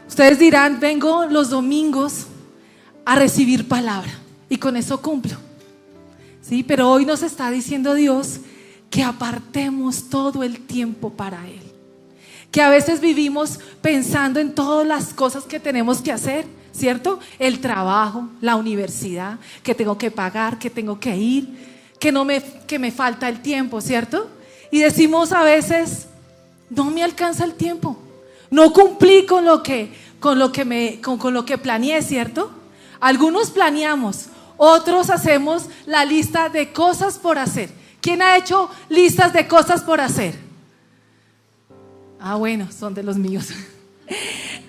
Ustedes dirán, vengo los domingos a recibir palabra y con eso cumplo. Sí, pero hoy nos está diciendo Dios que apartemos todo el tiempo para Él. Que a veces vivimos pensando en todas las cosas que tenemos que hacer, ¿cierto? El trabajo, la universidad, que tengo que pagar, que tengo que ir, que me falta el tiempo, ¿cierto? Y decimos a veces, no me alcanza el tiempo, no cumplí con lo que planeé, ¿cierto? Algunos planeamos, otros hacemos la lista de cosas por hacer. ¿Quién ha hecho listas de cosas por hacer? Ah, bueno, son de los míos.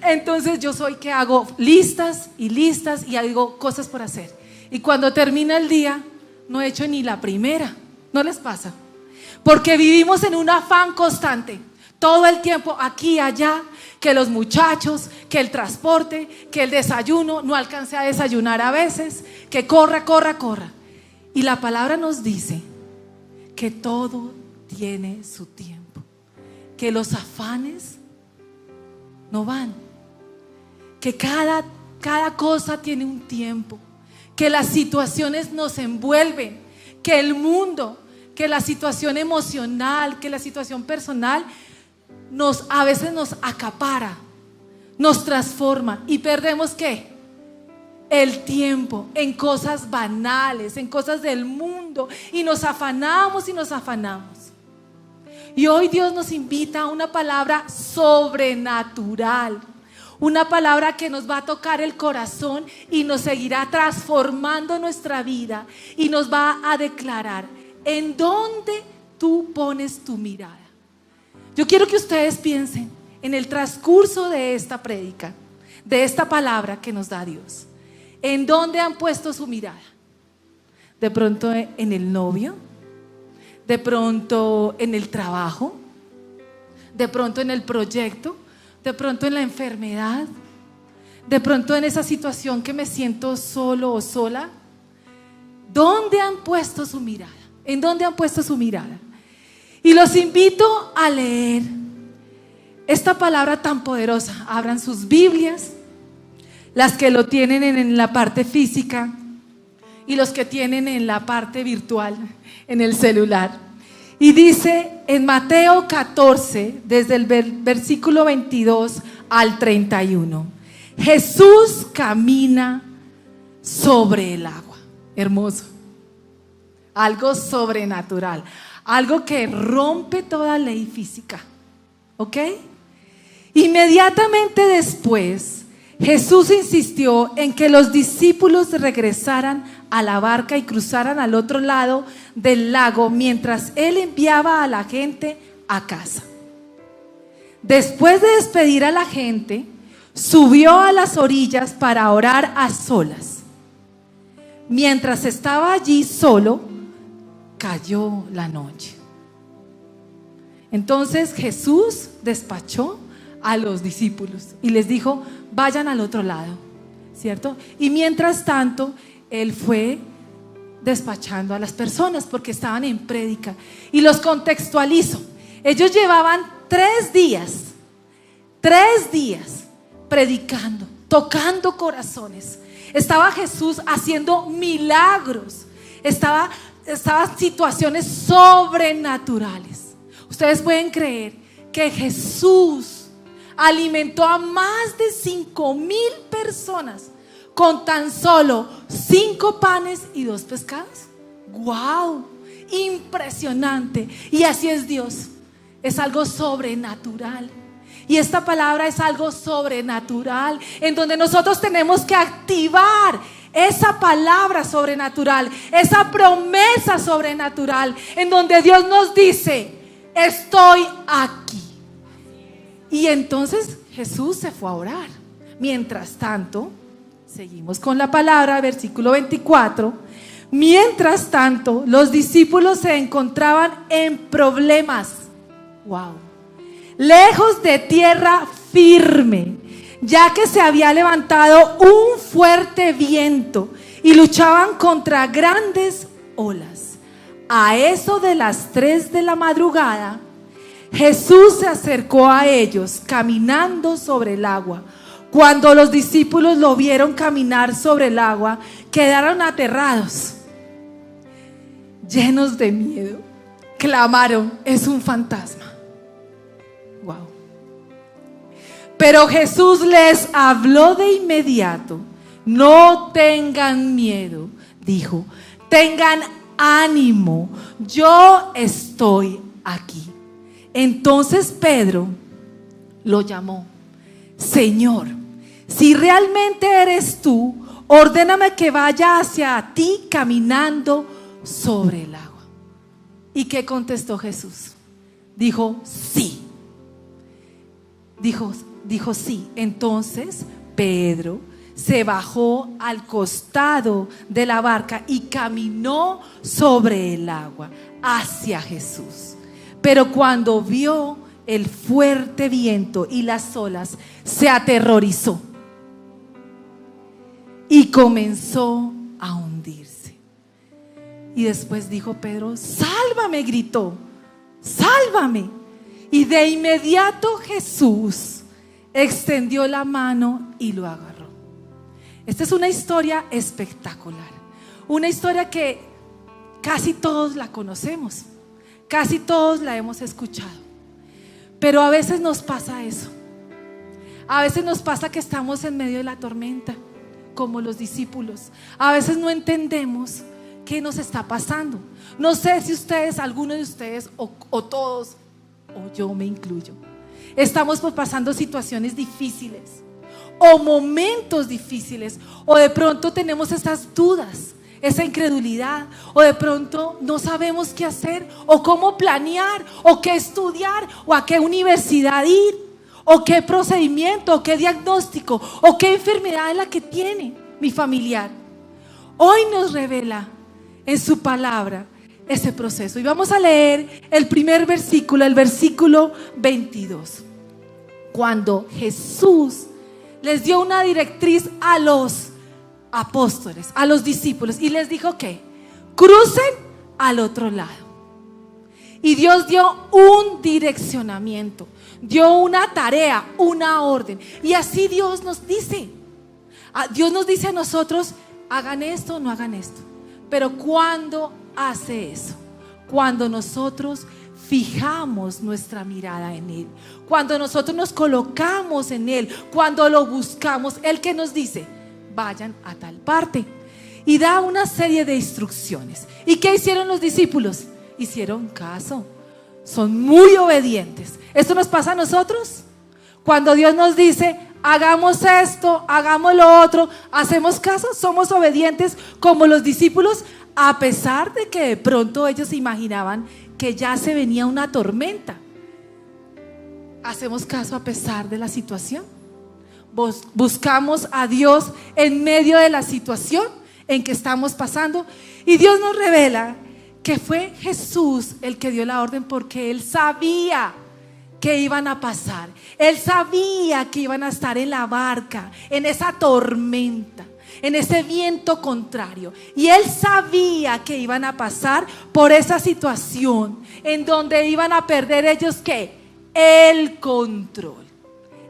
Entonces yo soy que hago listas y hago cosas por hacer. Y cuando termina el día, no he hecho ni la primera. ¿No les pasa? Porque vivimos en un afán constante. Todo el tiempo, aquí y allá, que los muchachos, que el transporte, que el desayuno, no alcancé a desayunar a veces, que corra. Y la palabra nos dice que todo tiene su tiempo, que los afanes no van, que cada cosa tiene un tiempo, que las situaciones nos envuelven, que el mundo, que la situación emocional, que la situación personal a veces nos acapara, nos transforma y perdemos ¿qué? El tiempo en cosas banales, en cosas del mundo, y nos afanamos. Y hoy Dios nos invita a una palabra sobrenatural, una palabra que nos va a tocar el corazón y nos seguirá transformando nuestra vida y nos va a declarar en dónde tú pones tu mirada. Yo quiero que ustedes piensen en el transcurso de esta prédica, de esta palabra que nos da Dios. ¿En dónde han puesto su mirada? De pronto en el novio, de pronto en el trabajo, de pronto en el proyecto, de pronto en la enfermedad, de pronto en esa situación que me siento solo o sola. ¿Dónde han puesto su mirada? ¿En dónde han puesto su mirada? Y los invito a leer esta palabra tan poderosa. Abran sus Biblias, las que lo tienen en la parte física y los que tienen en la parte virtual, en el celular. Y dice en Mateo 14, desde el versículo 22 al 31, Jesús camina sobre el agua. Hermoso. Algo sobrenatural. Algo que rompe toda ley física. ¿Ok? Inmediatamente después, Jesús insistió en que los discípulos regresaran a la barca y cruzaran al otro lado del lago mientras Él enviaba a la gente a casa. Después de despedir a la gente, subió a las orillas para orar a solas. Mientras estaba allí solo, cayó la noche. Entonces Jesús despachó a los discípulos y les dijo, vayan al otro lado, ¿cierto? Y mientras tanto, Él fue despachando a las personas porque estaban en prédica. Y los contextualizo. Ellos llevaban 3 días predicando, tocando corazones. Estaba Jesús haciendo milagros. Estaban situaciones sobrenaturales. Ustedes pueden creer que Jesús alimentó a más de 5,000 personas con tan solo 5 panes y 2 pescados. ¡Wow! Impresionante. Y así es Dios. Es algo sobrenatural. Y esta palabra es algo sobrenatural, en donde nosotros tenemos que activar esa palabra sobrenatural, esa promesa sobrenatural, en donde Dios nos dice, estoy aquí. Y entonces Jesús se fue a orar. Mientras tanto, seguimos con la palabra, versículo 24. Mientras tanto, los discípulos se encontraban en problemas. Wow. Lejos de tierra firme, ya que se había levantado un fuerte viento y luchaban contra grandes olas. A eso de las 3 de la madrugada, Jesús se acercó a ellos caminando sobre el agua. Cuando los discípulos lo vieron caminar sobre el agua, quedaron aterrados, llenos de miedo. Clamaron: es un fantasma. Wow. Pero Jesús les habló de inmediato. No tengan miedo, dijo. Tengan ánimo, yo estoy aquí. Entonces Pedro lo llamó: Señor, si realmente eres tú, ordéname que vaya hacia ti caminando sobre el agua. ¿Y qué contestó Jesús? Dijo: sí. Dijo sí. Entonces Pedro se bajó al costado de la barca y caminó sobre el agua hacia Jesús. Pero cuando vio el fuerte viento y las olas, se aterrorizó y comenzó a hundirse. Y después dijo Pedro: sálvame, gritó, sálvame. Y de inmediato Jesús extendió la mano y lo agarró. Esta es una historia espectacular, una historia que casi todos la conocemos, casi todos la hemos escuchado. Pero a veces nos pasa eso. A veces nos pasa que estamos en medio de la tormenta, como los discípulos. A veces no entendemos qué nos está pasando. No sé si ustedes, alguno de ustedes o todos, o yo me incluyo, estamos pasando situaciones difíciles o momentos difíciles, o de pronto tenemos esas dudas, esa incredulidad, o de pronto no sabemos qué hacer, o cómo planear, o qué estudiar, o a qué universidad ir, o qué procedimiento, o qué diagnóstico, o qué enfermedad es la que tiene mi familiar. Hoy nos revela en su palabra ese proceso. Y vamos a leer el primer versículo, el versículo 22. Cuando Jesús les dio una directriz a los apóstoles, a los discípulos, y les dijo que crucen al otro lado. Y Dios dio un direccionamiento, dio una tarea, una orden. Y así Dios nos dice. Dios nos dice a nosotros: hagan esto o no hagan esto. Pero ¿cuándo hace eso? Cuando nosotros fijamos nuestra mirada en Él, cuando nosotros nos colocamos en Él, cuando lo buscamos. Él que nos dice: vayan a tal parte, y da una serie de instrucciones. ¿Y qué hicieron los discípulos? Hicieron caso, son muy obedientes. ¿Esto nos pasa a nosotros? Cuando Dios nos dice: hagamos esto, hagamos lo otro, ¿hacemos caso? ¿Somos obedientes como los discípulos? A pesar de que de pronto ellos se imaginaban que ya se venía una tormenta. ¿Hacemos caso a pesar de la situación? Buscamos a Dios en medio de la situación en que estamos pasando. Y Dios nos revela que fue Jesús el que dio la orden, porque Él sabía que iban a pasar. Él sabía que iban a estar en la barca, en esa tormenta, en ese viento contrario. Y Él sabía que iban a pasar por esa situación en donde iban a perder ellos ¿qué? El control.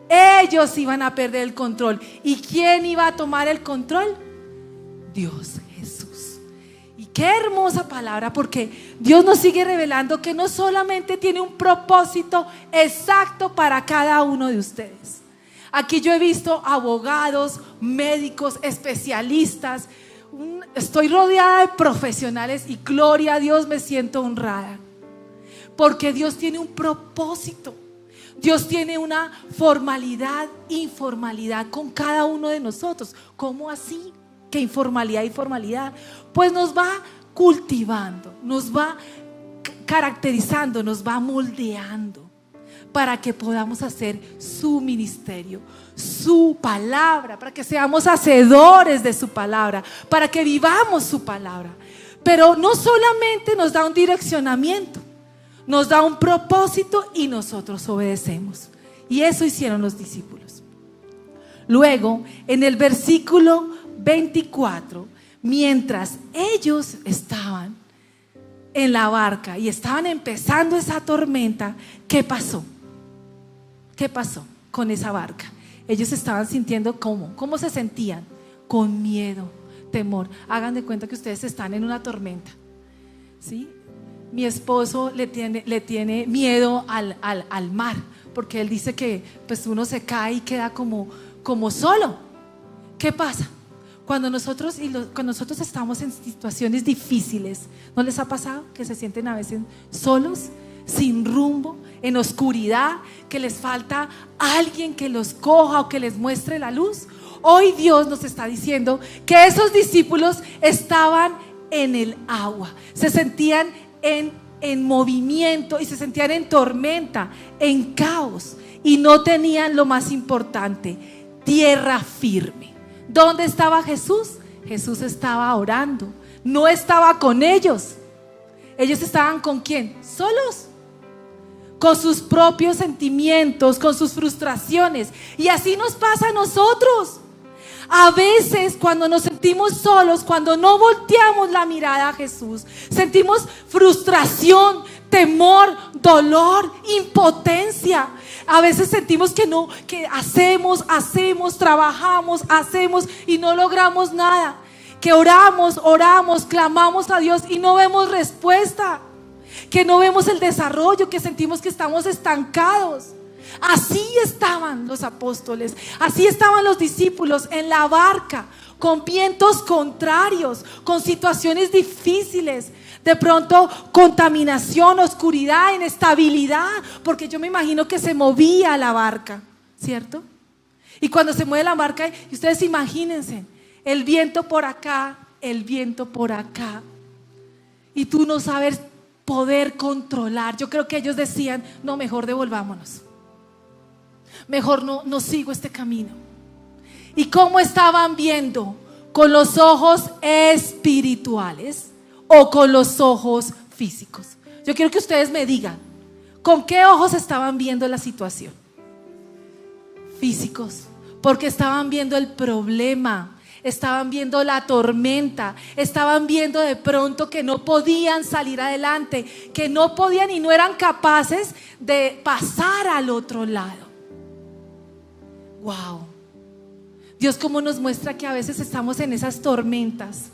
Ellos iban a perder el control. ¿Y quién iba a tomar el control? Dios, Jesús. Y qué hermosa palabra, porque Dios nos sigue revelando que no solamente tiene un propósito exacto para cada uno de ustedes. Aquí yo he visto abogados, médicos, especialistas. Estoy rodeada de profesionales y gloria a Dios, me siento honrada, porque Dios tiene un propósito. Dios tiene una formalidad, informalidad con cada uno de nosotros. ¿Cómo así? ¿Qué informalidad y formalidad? Pues nos va cultivando, nos va caracterizando, nos va moldeando para que podamos hacer su ministerio, su palabra, para que seamos hacedores de su palabra, para que vivamos su palabra. Pero no solamente nos da un direccionamiento, nos da un propósito y nosotros obedecemos. Y eso hicieron los discípulos. Luego, en el versículo 24, mientras ellos estaban en la barca y estaban empezando esa tormenta, ¿qué pasó? ¿Qué pasó con esa barca? Ellos estaban sintiendo ¿cómo se sentían? Con miedo, temor. Hagan de cuenta que ustedes están en una tormenta, ¿sí? Mi esposo le tiene miedo al mar, porque él dice que pues uno se cae y queda como solo. ¿Qué pasa? Cuando nosotros estamos en situaciones difíciles, ¿no les ha pasado que se sienten a veces solos, sin rumbo, en oscuridad, que les falta alguien que los coja o que les muestre la luz? Hoy Dios nos está diciendo que esos discípulos estaban en el agua, se sentían en movimiento y se sentían en tormenta, en caos, y no tenían lo más importante, tierra firme. ¿Dónde estaba Jesús? Jesús estaba orando, no estaba con ellos. Ellos estaban ¿con quién? Solos, con sus propios sentimientos, con sus frustraciones. Y así nos pasa a nosotros. A veces cuando nos sentimos solos, cuando no volteamos la mirada a Jesús, sentimos frustración, temor, dolor, impotencia. A veces sentimos que hacemos, trabajamos, y no logramos nada. Que oramos, clamamos a Dios y no vemos respuesta. Que no vemos el desarrollo, que sentimos que estamos estancados. Así estaban los apóstoles, así estaban los discípulos en la barca, con vientos contrarios, con situaciones difíciles, de pronto contaminación, oscuridad, inestabilidad, porque yo me imagino que se movía la barca, ¿cierto? Y cuando se mueve la barca, y ustedes imagínense, el viento por acá, el viento por acá, y tú no sabes poder controlar. Yo creo que ellos decían, no, mejor devolvámonos. Mejor no sigo este camino. ¿Y cómo estaban viendo? ¿Con los ojos espirituales o con los ojos físicos? Yo quiero que ustedes me digan, ¿con qué ojos estaban viendo la situación? Físicos, porque estaban viendo el problema, estaban viendo la tormenta, estaban viendo de pronto que no podían salir adelante, que no podían y no eran capaces de pasar al otro lado. Wow. Dios cómo nos muestra que a veces estamos en esas tormentas,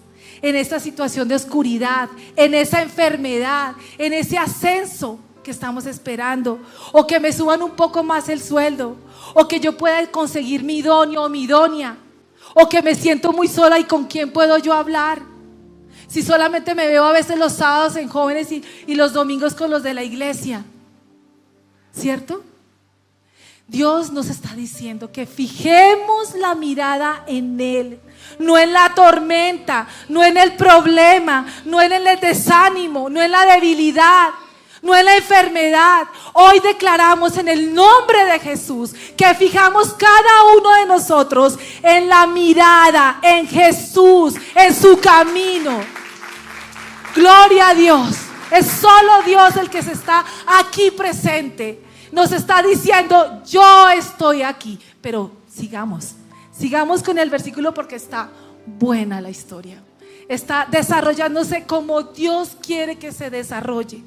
en esta situación de oscuridad, en esa enfermedad, en ese ascenso que estamos esperando, o que me suban un poco más el sueldo, o que yo pueda conseguir mi idóneo o mi idónea, o que me siento muy sola y con quién puedo yo hablar. Si solamente me veo a veces los sábados en jóvenes y los domingos con los de la iglesia, ¿cierto? Dios nos está diciendo que fijemos la mirada en Él, no en la tormenta, no en el problema, no en el desánimo, no en la debilidad, no en la enfermedad. Hoy declaramos en el nombre de Jesús que fijamos cada uno de nosotros en la mirada, en Jesús, en su camino. Gloria a Dios. Es solo Dios el que se está aquí presente. Nos está diciendo, yo estoy aquí. Pero sigamos con el versículo porque está buena la historia. Está desarrollándose como Dios quiere que se desarrolle.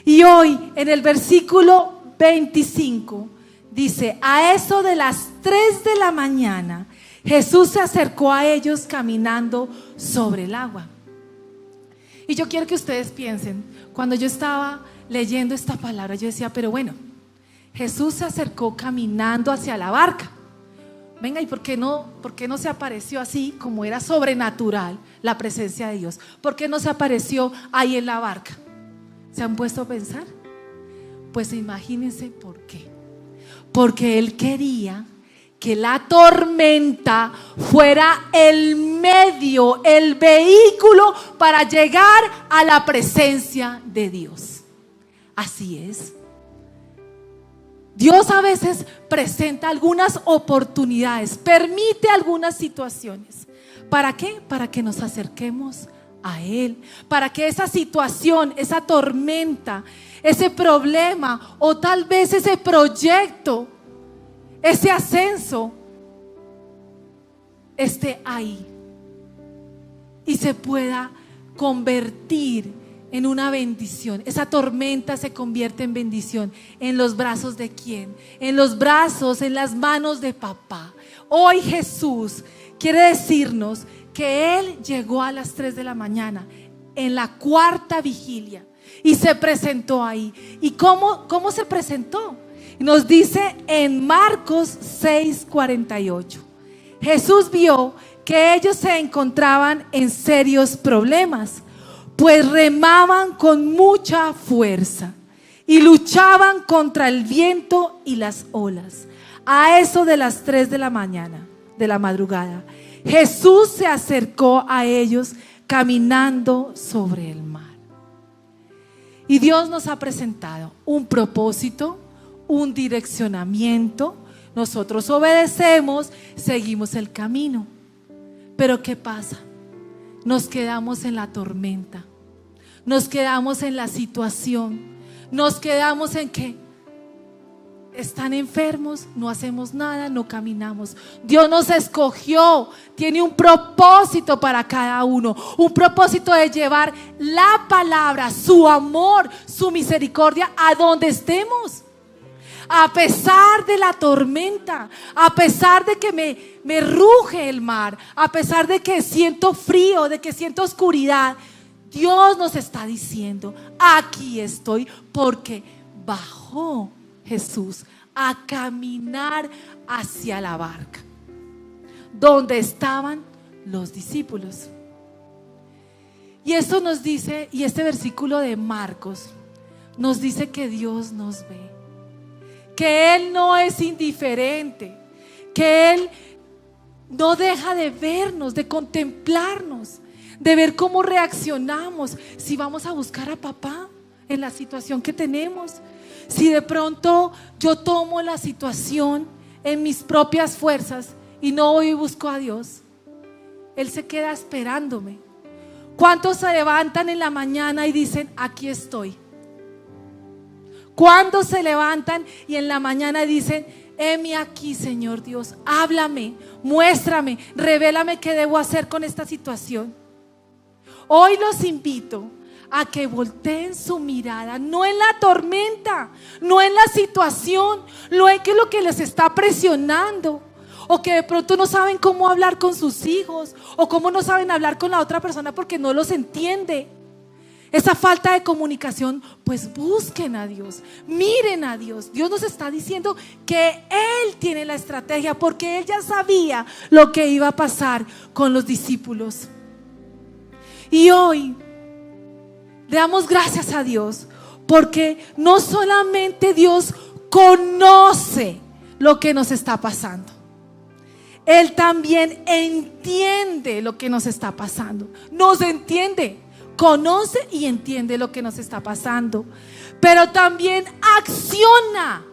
Y hoy en el versículo 25 dice, a eso de las 3 de la mañana, Jesús se acercó a ellos caminando sobre el agua. Y yo quiero que ustedes piensen, cuando yo estaba leyendo esta palabra, yo decía, pero bueno, Jesús se acercó caminando hacia la barca. Venga, ¿y por qué no se apareció así como era sobrenatural la presencia de Dios? ¿Por qué no se apareció ahí en la barca? ¿Se han puesto a pensar? Pues imagínense por qué. Porque Él quería que la tormenta fuera el medio, el vehículo para llegar a la presencia de Dios. Así es. Dios a veces presenta algunas oportunidades, permite algunas situaciones. ¿Para qué? Para que nos acerquemos a Él, para que esa situación, esa tormenta, ese problema o tal vez ese proyecto, ese ascenso esté ahí y se pueda convertir en una bendición. Esa tormenta se convierte en bendición. ¿En los brazos de quién? En los brazos, en las manos de papá. Hoy Jesús quiere decirnos que Él llegó a las 3 de la mañana, en la cuarta vigilia, y se presentó ahí. ¿Y cómo se presentó? Nos dice en Marcos 6:48. Jesús vio que ellos se encontraban en serios problemas, pues remaban con mucha fuerza y luchaban contra el viento y las olas. A eso de las 3 de la mañana, de la madrugada, Jesús se acercó a ellos caminando sobre el mar. Y Dios nos ha presentado un propósito, un direccionamiento. Nosotros obedecemos, seguimos el camino. Pero ¿qué pasa? Nos quedamos en la tormenta, nos quedamos en la situación, nos quedamos en que están enfermos, no hacemos nada, no caminamos. Dios nos escogió, tiene un propósito para cada uno, un propósito de llevar la palabra, su amor, su misericordia a donde estemos. A pesar de la tormenta, a pesar de que me ruge el mar, a pesar de que siento frío, de que siento oscuridad, Dios nos está diciendo: aquí estoy, porque bajó Jesús a caminar hacia la barca donde estaban los discípulos. Y esto nos dice, y este versículo de Marcos nos dice que Dios nos ve, que Él no es indiferente, que Él no deja de vernos, de contemplarnos, de ver cómo reaccionamos. Si vamos a buscar a papá en la situación que tenemos, si de pronto yo tomo la situación en mis propias fuerzas y no voy y busco a Dios, Él se queda esperándome. ¿Cuántos se levantan en la mañana y dicen: aquí estoy? ¿Cuántos se levantan y en la mañana dicen: heme aquí, Señor Dios, háblame, muéstrame, revélame qué debo hacer con esta situación? Hoy los invito a que volteen su mirada, no en la tormenta, no en la situación, no en qué es lo que les está presionando, o que de pronto no saben cómo hablar con sus hijos, o cómo no saben hablar con la otra persona porque no los entiende. Esa falta de comunicación, pues busquen a Dios, miren a Dios. Dios nos está diciendo que Él tiene la estrategia, porque Él ya sabía lo que iba a pasar con los discípulos. Y hoy le damos gracias a Dios, porque no solamente Dios conoce lo que nos está pasando, Él también entiende lo que nos está pasando. Nos entiende, conoce y entiende lo que nos está pasando, pero también acciona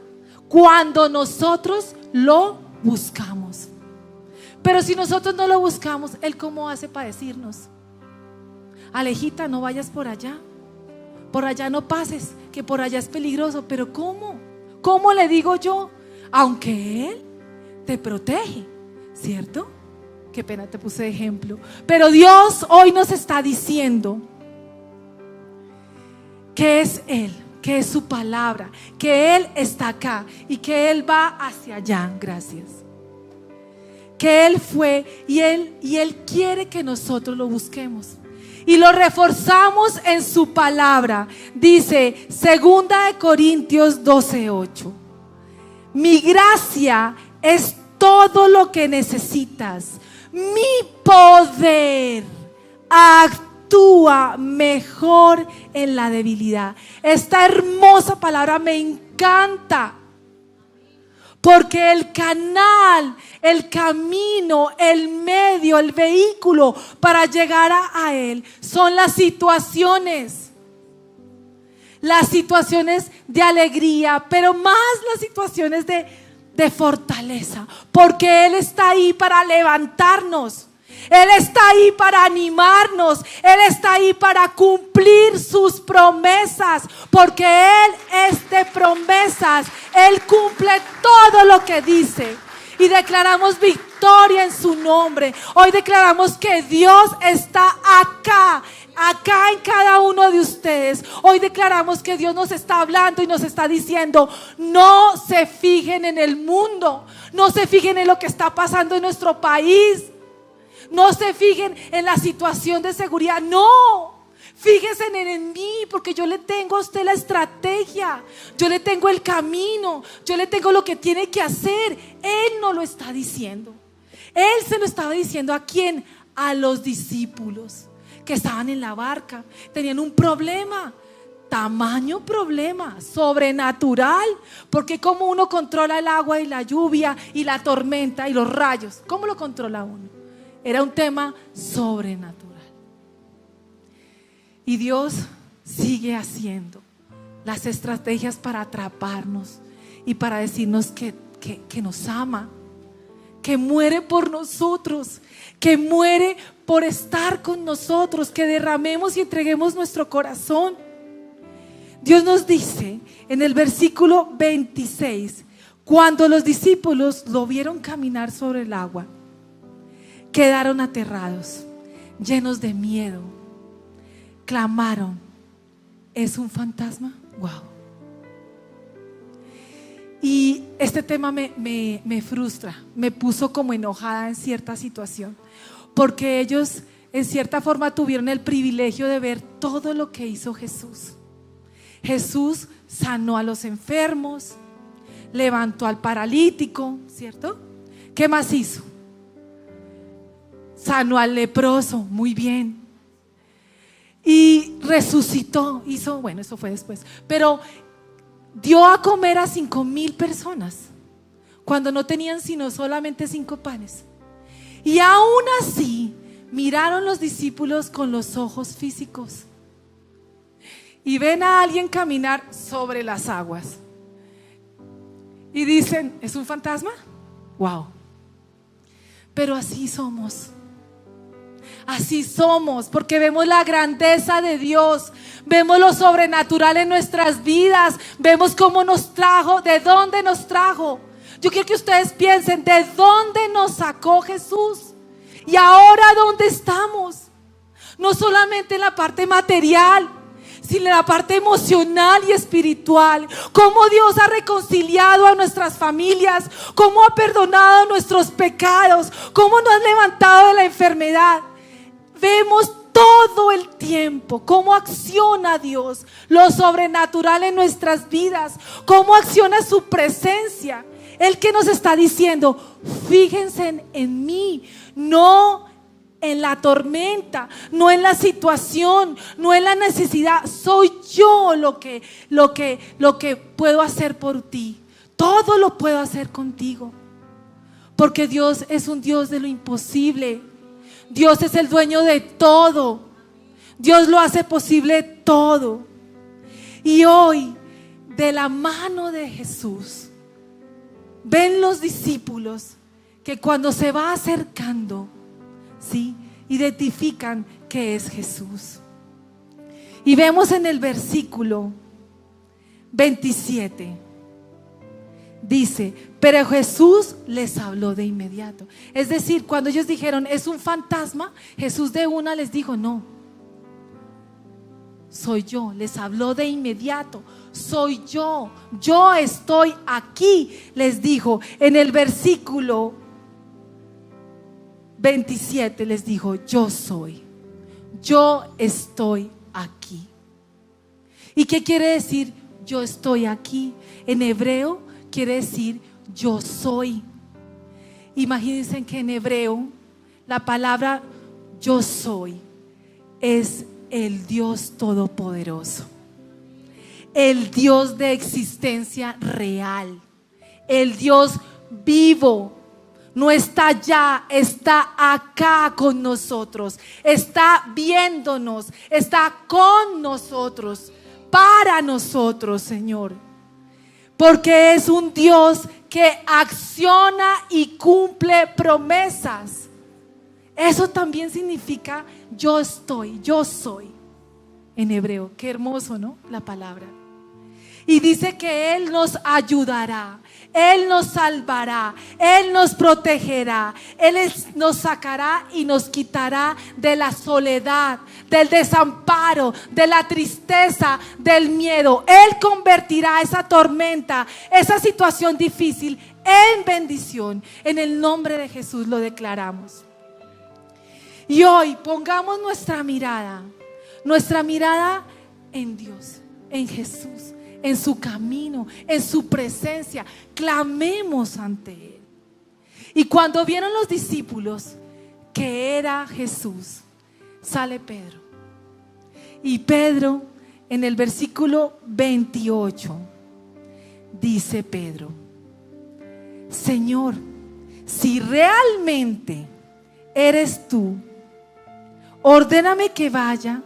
cuando nosotros lo buscamos. Pero si nosotros no lo buscamos, Él ¿cómo hace para decirnos: Alejita, no vayas por allá no pases, que por allá es peligroso? Pero ¿cómo le digo yo? Aunque Él te protege, ¿cierto? Qué pena te puse de ejemplo, pero Dios hoy nos está diciendo que es Él, que es su palabra, que Él está acá y que Él va hacia allá. Gracias. Que Él fue y Él quiere que nosotros lo busquemos y lo reforzamos en su palabra. Dice 2 Corintios 12:8: mi gracia es todo lo que necesitas, mi poder actúa mejor en la debilidad. Esta hermosa palabra me encanta, porque el canal, el camino, el medio, el vehículo para llegar a Él son las situaciones de alegría, pero más las situaciones de fortaleza, porque Él está ahí para levantarnos. Él está ahí para animarnos. Él está ahí para cumplir sus promesas, porque Él es de promesas. Él cumple todo lo que dice. y declaramos victoria en su nombre. Hoy declaramos que Dios está acá en cada uno de ustedes. Hoy declaramos que Dios nos está hablando y nos está diciendo: no se fijen en el mundo, no se fijen en lo que está pasando en nuestro país, no se fijen en la situación de seguridad, no. Fíjense en mí, porque yo le tengo a usted la estrategia, yo le tengo el camino, yo le tengo lo que tiene que hacer. Él no lo está diciendo. Él se lo estaba diciendo ¿a quién? A los discípulos que estaban en la barca. Tenían un problema, tamaño problema, sobrenatural. Porque ¿cómo uno controla el agua y la lluvia y la tormenta y los rayos? ¿Cómo lo controla uno? Era un tema sobrenatural. Y Dios sigue haciendo las estrategias para atraparnos y para decirnos que nos ama, que muere por nosotros, que muere por estar con nosotros, que derramemos y entreguemos nuestro corazón. Dios nos dice en el versículo 26, cuando los discípulos lo vieron caminar sobre el agua, quedaron aterrados, llenos de miedo. Clamaron: ¿es un fantasma? Wow. Y este tema me frustra, me puso como enojada en cierta situación, porque ellos en cierta forma tuvieron el privilegio de ver todo lo que hizo Jesús. Jesús sanó a los enfermos, levantó al paralítico, ¿cierto? ¿Qué más hizo? Sanó al leproso, muy bien. Y resucitó, bueno, eso fue después, pero dio a comer a 5,000 personas cuando no tenían sino solamente 5 panes. Y aún así miraron los discípulos con los ojos físicos y ven a alguien caminar sobre las aguas y dicen: ¿es un fantasma? Wow. Pero así somos. Así somos, porque vemos la grandeza de Dios, vemos lo sobrenatural en nuestras vidas, vemos cómo nos trajo, de dónde nos trajo. Yo quiero que ustedes piensen: ¿de dónde nos sacó Jesús? Y ahora ¿dónde estamos? No solamente en la parte material, sino en la parte emocional y espiritual. Cómo Dios ha reconciliado a nuestras familias, cómo ha perdonado nuestros pecados, cómo nos ha levantado de la enfermedad. Vemos todo el tiempo cómo acciona Dios, lo sobrenatural en nuestras vidas, cómo acciona su presencia. El que nos está diciendo: fíjense en mí, no en la tormenta, no en la situación, no en la necesidad. Soy yo lo que puedo hacer por ti. Todo lo puedo hacer contigo, porque Dios es un Dios de lo imposible. Dios es el dueño de todo. Dios lo hace posible todo. Y hoy, de la mano de Jesús, ven los discípulos que cuando se va acercando, ¿sí?, identifican que es Jesús. Y vemos en el versículo 27, dice: pero Jesús les habló de inmediato. Es decir, cuando ellos dijeron: ¿es un fantasma?, Jesús de una les dijo: no, soy yo. Les habló de inmediato: soy yo estoy aquí. Les dijo en el versículo 27, les dijo: yo estoy aquí. ¿Y qué quiere decir yo estoy aquí? En hebreo quiere decir yo soy. Imagínense que en hebreo la palabra yo soy es el Dios todopoderoso, el Dios de existencia real, el Dios vivo. No está allá, está acá con nosotros, está viéndonos, está con nosotros, para nosotros, Señor. Porque es un Dios que acciona y cumple promesas. Eso también significa yo estoy, yo soy, en hebreo. Qué hermoso, ¿no? La palabra. Y dice que Él nos ayudará, Él nos salvará, Él nos protegerá, nos sacará y nos quitará de la soledad, del desamparo, de la tristeza, del miedo. Él convertirá esa tormenta, esa situación difícil en bendición. En el nombre de Jesús lo declaramos. Y hoy pongamos nuestra mirada en Dios, en Jesús, en su camino, en su presencia. Clamemos ante Él. Y cuando vieron los discípulos que era Jesús, sale Pedro. Y Pedro, en el versículo 28, dice Pedro: Señor, si realmente eres tú, ordéname que vaya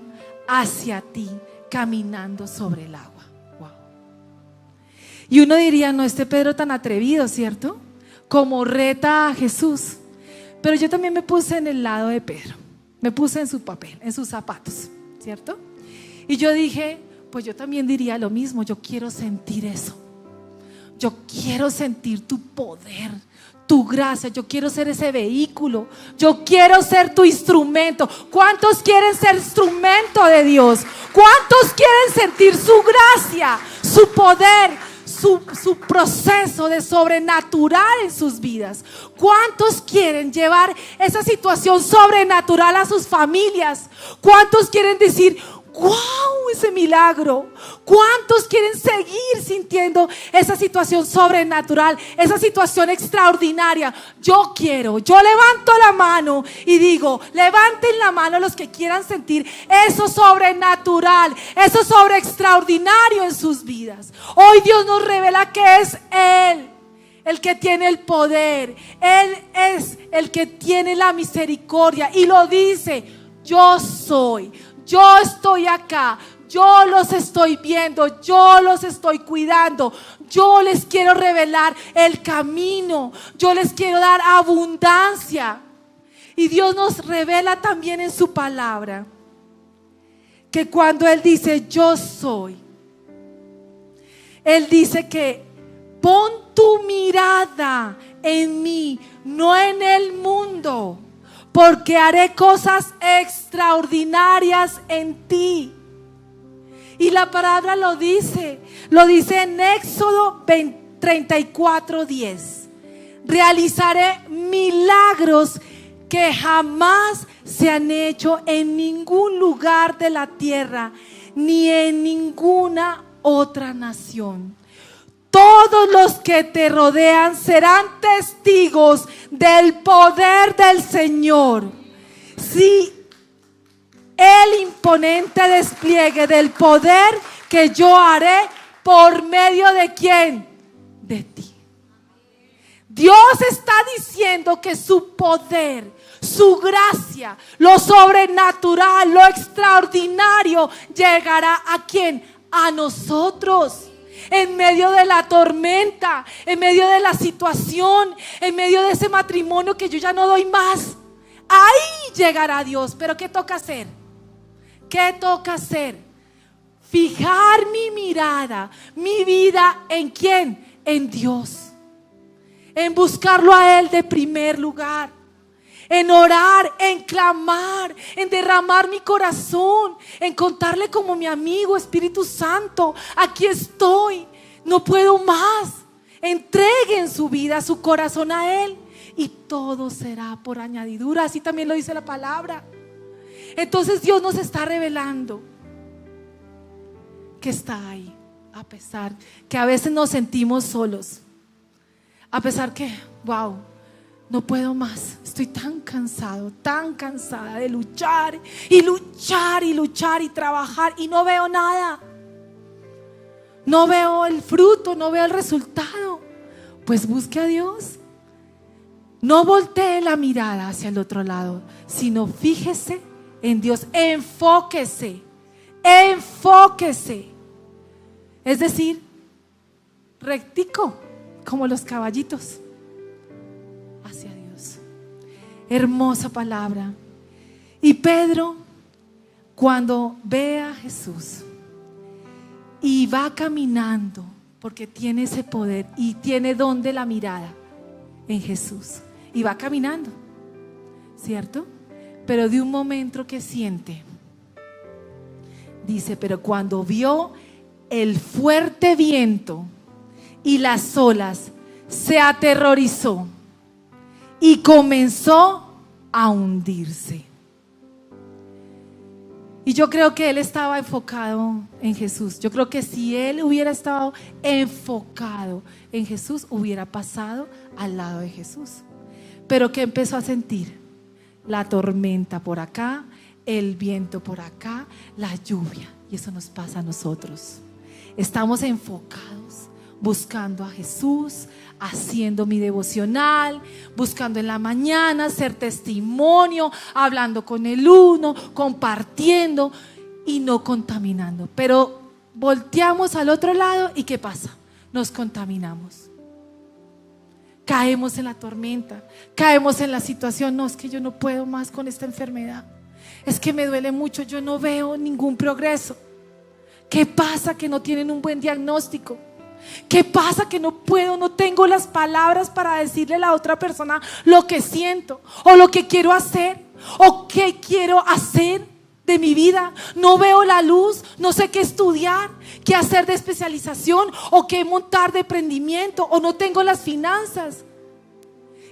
hacia ti caminando sobre el agua. Wow. Y uno diría, no, este Pedro tan atrevido, ¿cierto? Como reta a Jesús. Pero yo también me puse en el lado de Pedro, me puse en su papel, en sus zapatos, ¿cierto? Y yo dije, pues yo también diría lo mismo. Yo quiero sentir eso. Yo quiero sentir tu poder, tu gracia. Yo quiero ser ese vehículo. Yo quiero ser tu instrumento. ¿Cuántos quieren ser instrumento de Dios? ¿Cuántos quieren sentir su gracia, su poder, su proceso de sobrenatural en sus vidas? ¿Cuántos quieren llevar esa situación sobrenatural a sus familias? ¿Cuántos quieren decir, wow, ese milagro? ¿Cuántos quieren seguir sintiendo esa situación sobrenatural, esa situación extraordinaria? Yo levanto la mano y digo, levanten la mano los que quieran sentir eso sobrenatural, eso sobre extraordinario en sus vidas. Hoy Dios nos revela que es Él el que tiene el poder. Él es el que tiene la misericordia y lo dice: yo soy. Yo estoy acá, yo los estoy viendo, yo los estoy cuidando, yo les quiero revelar el camino, yo les quiero dar abundancia. Y Dios nos revela también en su palabra que cuando Él dice yo soy, Él dice que pon tu mirada en mí, no en el mundo, porque haré cosas extraordinarias en ti. Y la palabra lo dice en Éxodo 34:10. Realizaré milagros que jamás se han hecho en ningún lugar de la tierra, ni en ninguna otra nación. Todos los que te rodean serán testigos del poder del Señor. Sí, el imponente despliegue del poder que yo haré por medio de ¿quién? De ti. Dios está diciendo que su poder, su gracia, lo sobrenatural, lo extraordinario llegará ¿a quién? A nosotros. En medio de la tormenta, en medio de la situación, en medio de ese matrimonio que yo ya no doy más, ahí llegará Dios. Pero ¿qué toca hacer? ¿Qué toca hacer? Fijar mi mirada, mi vida, ¿en quién? En Dios. En buscarlo a Él de primer lugar. En orar, en clamar, en derramar mi corazón, en contarle como mi amigo: Espíritu Santo, aquí estoy, no puedo más. Entreguen su vida, su corazón a Él y todo será por añadidura. Así también lo dice la palabra. Entonces Dios nos está revelando que está ahí, a pesar que a veces nos sentimos solos, a pesar que, wow, no puedo más, estoy tan cansado, tan cansada de luchar y luchar y luchar y trabajar y no veo nada. No veo el fruto, no veo el resultado. Pues busque a Dios. No voltee la mirada hacia el otro lado, sino fíjese en Dios. Enfóquese, enfóquese. Es decir, rectico, como los caballitos. Hacia Dios. Hermosa palabra. Y Pedro, cuando ve a Jesús, y va caminando, porque tiene ese poder y tiene donde la mirada en Jesús, y va caminando, ¿cierto? Pero de un momento que siente, dice, pero cuando vio el fuerte viento y las olas, se aterrorizó y comenzó a hundirse. Y yo creo que él estaba enfocado en Jesús. Yo creo que si él hubiera estado enfocado en Jesús, hubiera pasado al lado de Jesús. Pero ¿qué empezó a sentir? La tormenta por acá, el viento por acá, la lluvia. Y eso nos pasa a nosotros. Estamos enfocados, buscando a Jesús, haciendo mi devocional, buscando en la mañana hacer testimonio, hablando con el uno, compartiendo y no contaminando. Pero volteamos al otro lado y ¿qué pasa? Nos contaminamos. Caemos en la tormenta, caemos en la situación. No, es que yo no puedo más con esta enfermedad. Es que me duele mucho, yo no veo ningún progreso. ¿Qué pasa? Que no tienen un buen diagnóstico. ¿Qué pasa? Que no puedo, no tengo las palabras para decirle a la otra persona lo que siento o lo que quiero hacer o qué quiero hacer de mi vida. No veo la luz, no sé qué estudiar, qué hacer de especialización o qué montar de emprendimiento, o no tengo las finanzas.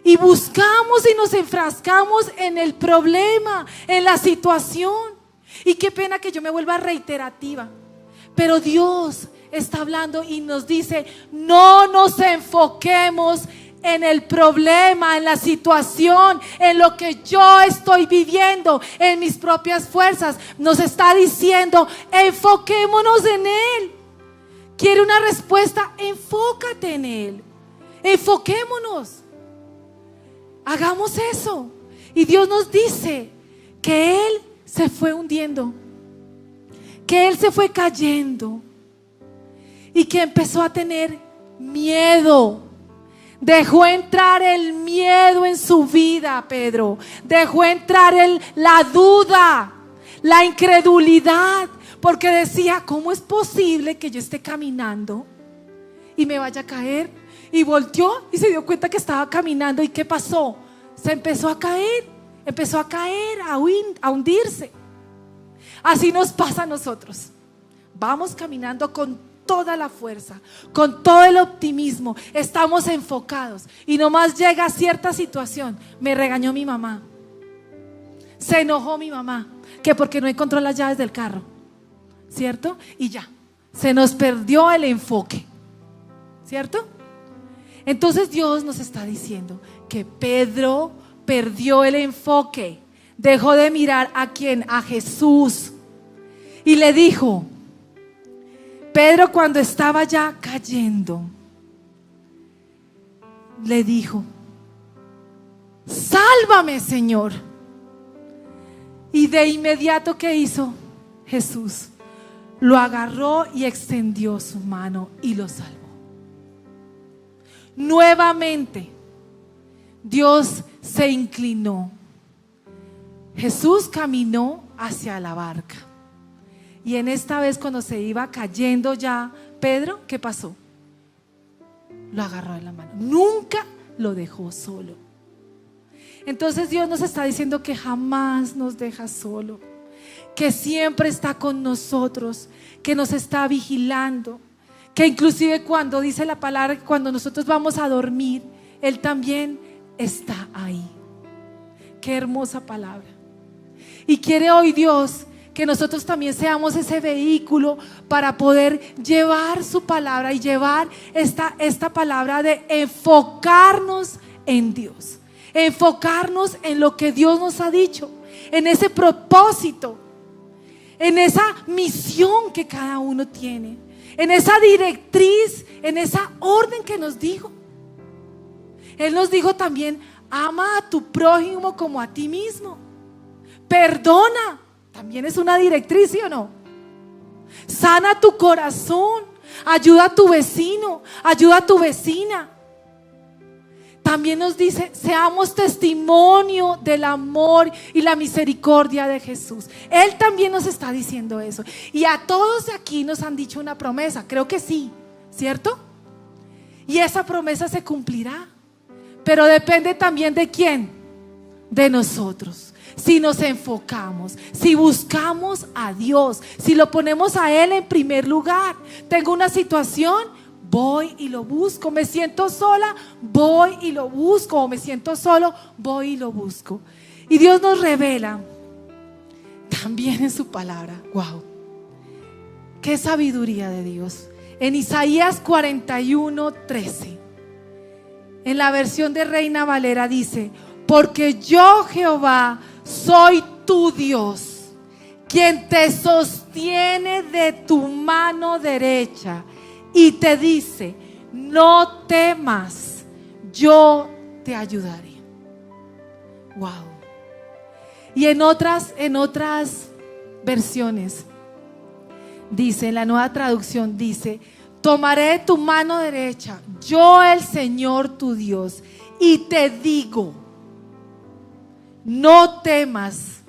Y buscamos y nos enfrascamos en el problema, en la situación. Y qué pena que yo me vuelva reiterativa, pero Dios está hablando y nos dice: no nos enfoquemos en el problema, en la situación, en lo que yo estoy viviendo, en mis propias fuerzas. Nos está diciendo: enfoquémonos en Él. ¿Quiere una respuesta? Enfócate en Él. Enfoquémonos. Hagamos eso. Y Dios nos dice que Él se fue hundiendo, que Él se fue cayendo y que empezó a tener miedo. Dejó entrar el miedo en su vida, Pedro. Dejó entrar la duda, la incredulidad, porque decía: ¿cómo es posible que yo esté caminando y me vaya a caer? Y volteó y se dio cuenta que estaba caminando. ¿Y qué pasó? Se empezó a caer, a hundirse. Así nos pasa a nosotros. Vamos caminando con toda la fuerza, con todo el optimismo, estamos enfocados y nomás llega cierta situación. Me regañó mi mamá, se enojó mi mamá, que porque no encontró las llaves del carro, ¿cierto? Y ya, se nos perdió el enfoque, ¿cierto? Entonces Dios nos está diciendo que Pedro perdió el enfoque, dejó de mirar a quién, a Jesús, y le dijo: Pedro, cuando estaba ya cayendo, le dijo: sálvame, Señor. Y de inmediato, ¿qué hizo Jesús? Lo agarró y extendió su mano y lo salvó. Nuevamente Dios se inclinó. Jesús caminó hacia la barca. Y en esta vez, cuando se iba cayendo ya Pedro, ¿qué pasó? Lo agarró en la mano. Nunca lo dejó solo. Entonces Dios nos está diciendo que jamás nos deja solo, que siempre está con nosotros, que nos está vigilando, que inclusive cuando dice la palabra, cuando nosotros vamos a dormir, Él también está ahí. Qué hermosa palabra. Y quiere hoy Dios que nosotros también seamos ese vehículo para poder llevar su palabra y llevar esta palabra de enfocarnos en Dios, enfocarnos en lo que Dios nos ha dicho, en ese propósito, en esa misión que cada uno tiene, en esa directriz, en esa orden que nos dijo. Él nos dijo también: ama a tu prójimo como a ti mismo. Perdona. También es una directriz, ¿sí o no? Sana tu corazón, ayuda a tu vecino, ayuda a tu vecina. también nos dice, seamos testimonio del amor y la misericordia de Jesús. Él también nos está diciendo eso. Y a todos de aquí nos han dicho una promesa, creo que sí, ¿cierto? Y esa promesa se cumplirá, pero depende también de quién, de nosotros. Si nos enfocamos, si buscamos a Dios, si lo ponemos a Él en primer lugar. Tengo una situación, voy y lo busco. Me siento sola, voy y lo busco. O me siento solo, voy y lo busco. Y Dios nos revela también en su palabra. Wow, qué sabiduría de Dios. En Isaías 41:13, en la versión de Reina Valera dice: porque yo, Jehová, soy tu Dios, quien te sostiene de tu mano derecha y te dice: no temas, yo te ayudaré. Wow. Y en otras versiones dice, en la Nueva Traducción dice: tomaré tu mano derecha, yo el Señor tu Dios, y te digo: no temas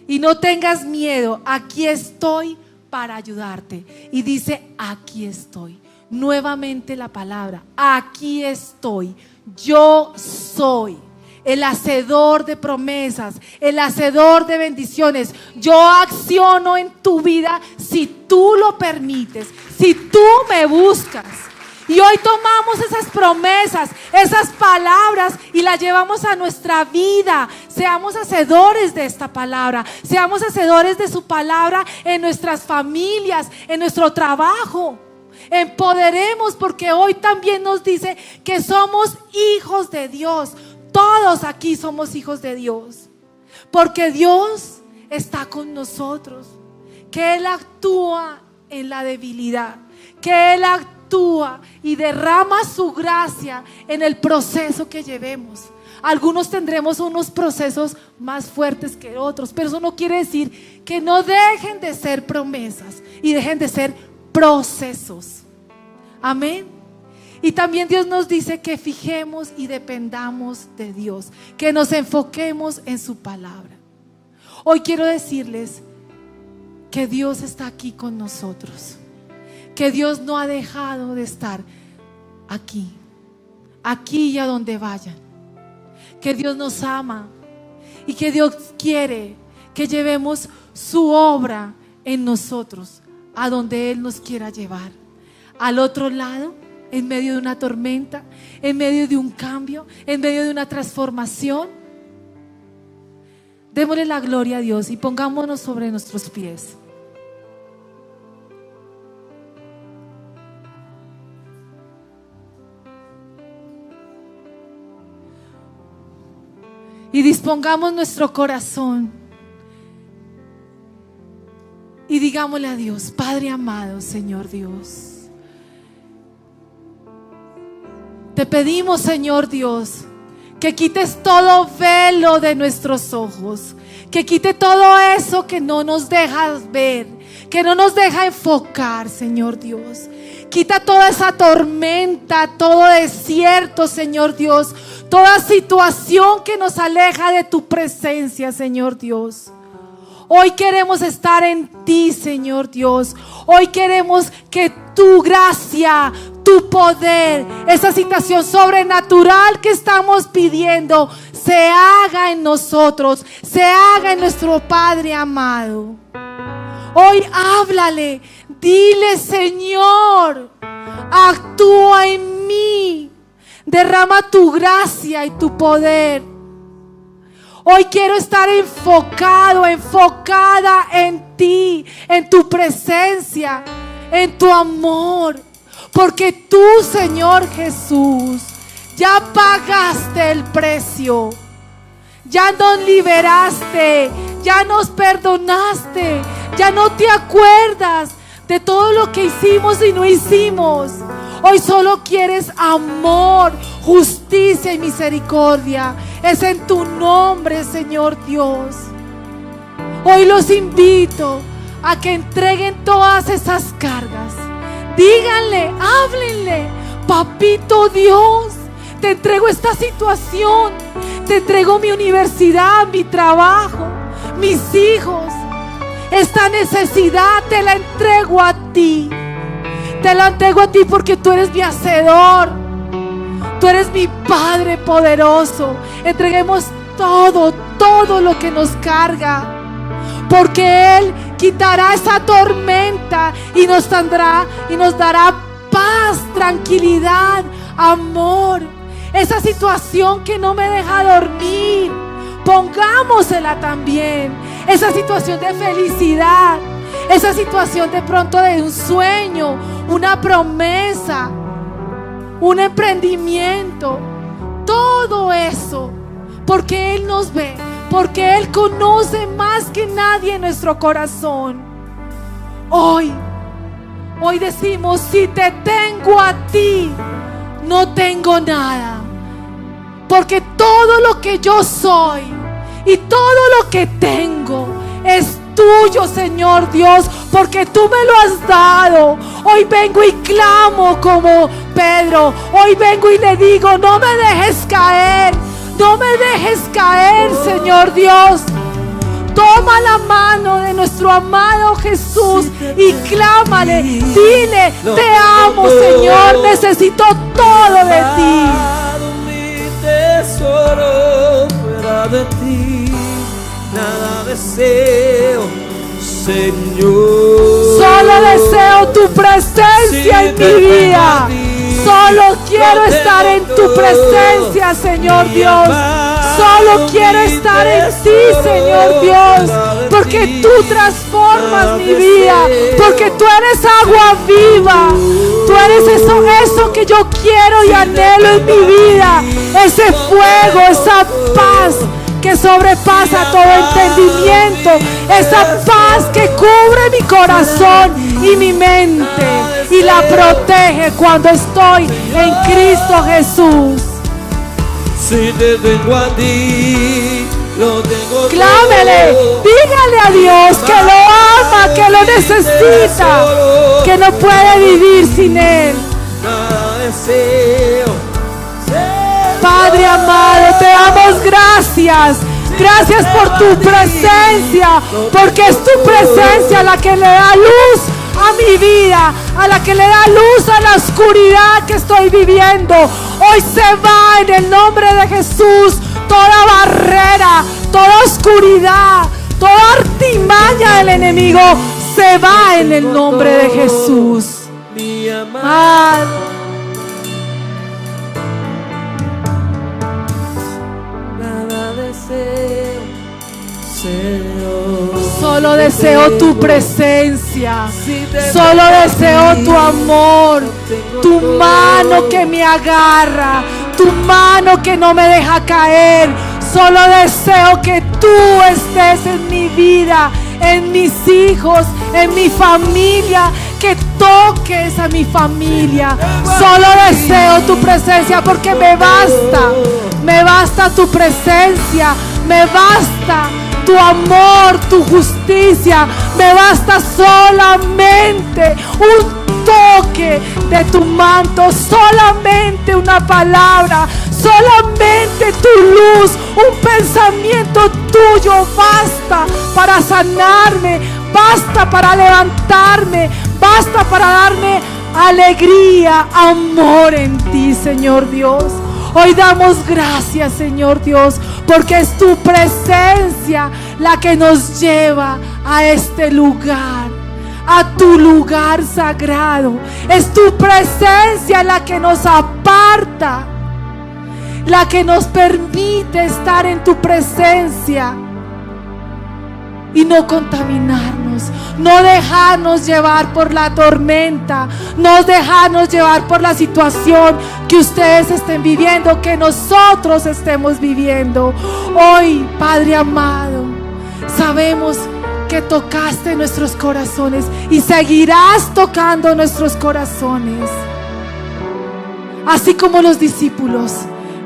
y no tengas miedo, aquí estoy para ayudarte. Y dice: aquí estoy. Nuevamente la palabra, aquí estoy. Yo soy el hacedor de promesas, el hacedor de bendiciones. Yo acciono en tu vida si tú lo permites, si tú me buscas. Y hoy tomamos esas promesas, esas palabras y las llevamos a nuestra vida. Seamos hacedores de esta palabra, seamos hacedores de su palabra en nuestras familias, en nuestro trabajo. Empoderemos, porque hoy también nos dice que somos hijos de Dios. Todos aquí somos hijos de Dios, porque Dios está con nosotros, que Él actúa en la debilidad, que Él actúa y derrama su gracia en el proceso que llevemos. Algunos tendremos unos procesos más fuertes que otros, pero eso no quiere decir que no dejen de ser promesas y dejen de ser procesos. Amén. Y también Dios nos dice que fijemos y dependamos de Dios, que nos enfoquemos en su palabra. Hoy quiero decirles que Dios está aquí con nosotros, que Dios no ha dejado de estar aquí y a donde vayan, que Dios nos ama y que Dios quiere que llevemos su obra en nosotros a donde Él nos quiera llevar, al otro lado, en medio de una tormenta, en medio de un cambio, en medio de una transformación. Démosle la gloria a Dios y pongámonos sobre nuestros pies. Y dispongamos nuestro corazón y digámosle a Dios: Padre amado, Señor Dios, te pedimos, Señor Dios, que quites todo velo de nuestros ojos, que quite todo eso que no nos deja ver, que no nos deja enfocar, Señor Dios. Quita toda esa tormenta, todo desierto, Señor Dios, toda situación que nos aleja de tu presencia, Señor Dios. Hoy queremos estar en ti, Señor Dios. Hoy queremos que tu gracia, tu poder, esa situación sobrenatural que estamos pidiendo, se haga en nosotros, se haga en nuestro Padre amado. Hoy háblale, dile: Señor, actúa en mí, derrama tu gracia y tu poder. Hoy quiero estar enfocado, enfocada en ti, en tu presencia, en tu amor, porque tú, Señor Jesús, ya pagaste el precio, ya nos liberaste, ya nos perdonaste, ya no te acuerdas de todo lo que hicimos y no hicimos. Hoy solo quieres amor, justicia y misericordia. Es en tu nombre, Señor Dios. Hoy los invito a que entreguen todas esas cargas. Díganle, háblenle: Papito Dios, te entrego esta situación, te entrego mi universidad, mi trabajo, mis hijos. Esta necesidad te la entrego a ti. Te la entrego a ti porque tú eres mi hacedor. Tú eres mi Padre poderoso. Entreguemos todo lo que nos carga, porque Él quitará esa tormenta y nos dará paz, tranquilidad, amor. Esa situación que no me deja dormir, pongámosela también. Esa situación de felicidad, esa situación de pronto de un sueño, una promesa, un emprendimiento, todo eso, porque Él nos ve, porque Él conoce más que nadie nuestro corazón. Hoy decimos: si te tengo a ti, no tengo nada, porque todo lo que yo soy y todo lo que tengo es tuyo, Señor Dios, porque tú me lo has dado. Hoy vengo y clamo como Pedro. Hoy vengo y le digo: no me dejes caer, no me dejes caer, Señor Dios. Toma la mano de nuestro amado Jesús y clámale, dile: te amo, Señor, necesito todo de ti. Mi tesoro fuera de ti, nada deseo, Señor. Solo deseo tu presencia en mi vida. Solo quiero estar en tu presencia, Señor Dios. Solo quiero estar en ti, Señor Dios, porque tú transformas mi vida, porque tú eres agua viva. Tú eres eso que yo quiero y anhelo en mi vida. Ese fuego, esa paz que sobrepasa todo entendimiento, esa paz que cubre mi corazón y mi mente y la protege cuando estoy en Cristo Jesús. Si te tengo a ti, lo tengo. Clámele, dígale a Dios que lo ama, que lo necesita, que no puede vivir sin Él. Nada deseo. Padre amado, te damos gracias. Gracias por tu presencia, porque es tu presencia la que le da luz a mi vida, a la que le da luz a la oscuridad que estoy viviendo. Hoy se va en el nombre de Jesús toda barrera, toda oscuridad, toda artimaña del enemigo. Se va en el nombre de Jesús. Padre. Solo deseo tu presencia, solo deseo tu amor, tu mano que me agarra, tu mano que no me deja caer. Solo deseo que tú estés en mi vida, en mis hijos, en mi familia, que toques a mi familia. Solo deseo tu presencia, porque me basta tu presencia, me basta tu amor, tu justicia, me basta solamente un toque de tu manto, solamente una palabra, solamente tu luz, un pensamiento tuyo basta para sanarme, basta para levantarme, basta para darme alegría, amor en ti, Señor Dios. Hoy damos gracias, Señor Dios, porque es tu presencia la que nos lleva a este lugar, a tu lugar sagrado. Es tu presencia la que nos aparta, la que nos permite estar en tu presencia y no contaminarnos, no dejarnos llevar por la tormenta, no dejarnos llevar por la situación que ustedes estén viviendo, que nosotros estemos viviendo. Hoy, Padre amado, sabemos que tocaste nuestros corazones y seguirás tocando nuestros corazones, así como los discípulos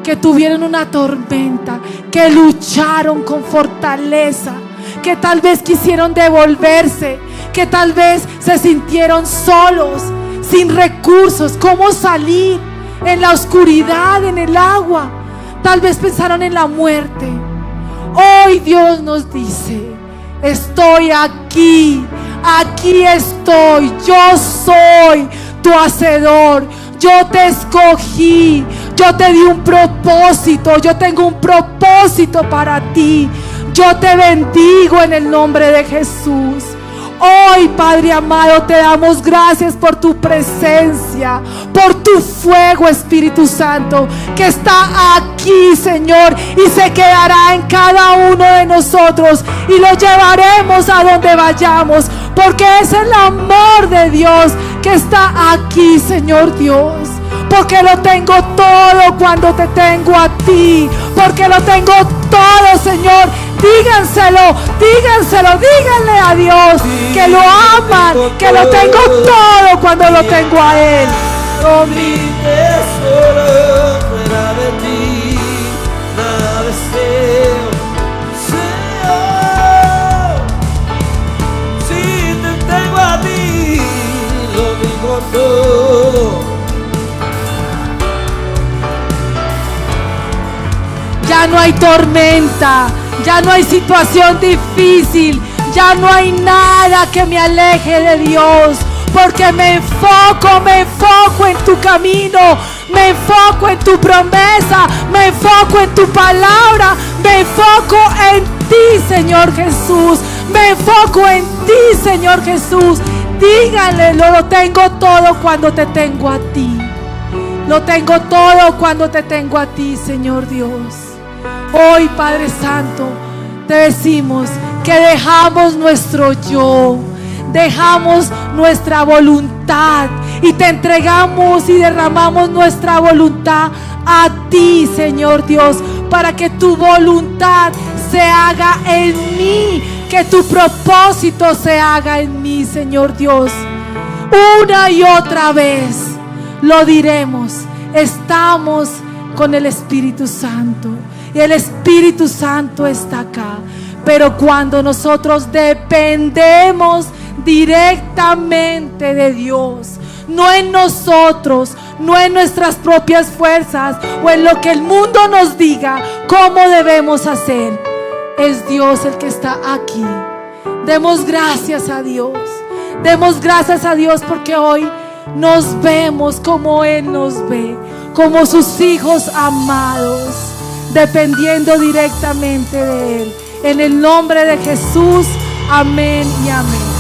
que tuvieron una tormenta, que lucharon con fortaleza, que tal vez quisieron devolverse, que tal vez se sintieron solos, sin recursos, cómo salir. en la oscuridad, en el agua. Tal vez pensaron en la muerte. Hoy Dios nos dice: estoy aquí, aquí estoy. Yo soy tu hacedor. Yo te escogí. Yo te di un propósito. Yo tengo un propósito para ti. Yo te bendigo en el nombre de Jesús. Hoy, Padre amado, te damos gracias por tu presencia, por tu fuego, Espíritu Santo, que está aquí, Señor, y se quedará en cada uno de nosotros, y lo llevaremos a donde vayamos, porque es el amor de Dios que está aquí, Señor Dios. Porque lo tengo todo cuando te tengo a ti. Porque lo tengo todo, Señor. Díganselo, díganle a Dios que lo aman, que lo tengo todo cuando lo tengo a Él. Mi tesoro fuera de ti, nada deseo, Señor. Si te tengo a ti, lo digo todo. Ya no hay tormenta, ya no hay situación difícil, ya no hay nada que me aleje de Dios, porque me enfoco en tu camino, me enfoco en tu promesa, me enfoco en tu palabra, me enfoco en ti, Señor Jesús, me enfoco en ti, Señor Jesús. Díganle: lo tengo todo cuando te tengo a ti. Lo tengo todo cuando te tengo a ti, Señor Dios. Hoy, Padre Santo, te decimos que dejamos nuestro yo, dejamos nuestra voluntad y te entregamos y derramamos nuestra voluntad a ti, Señor Dios, para que tu voluntad se haga en mí, que tu propósito se haga en mí, Señor Dios. Una y otra vez lo diremos: estamos con el Espíritu Santo. Y el Espíritu Santo está acá. Pero cuando nosotros dependemos directamente de Dios, no en nosotros, no en nuestras propias fuerzas o en lo que el mundo nos diga cómo debemos hacer, es Dios el que está aquí. Demos gracias a Dios. Demos gracias a Dios porque hoy nos vemos como Él nos ve, como sus hijos amados, dependiendo directamente de Él. En el nombre de Jesús, amén y amén.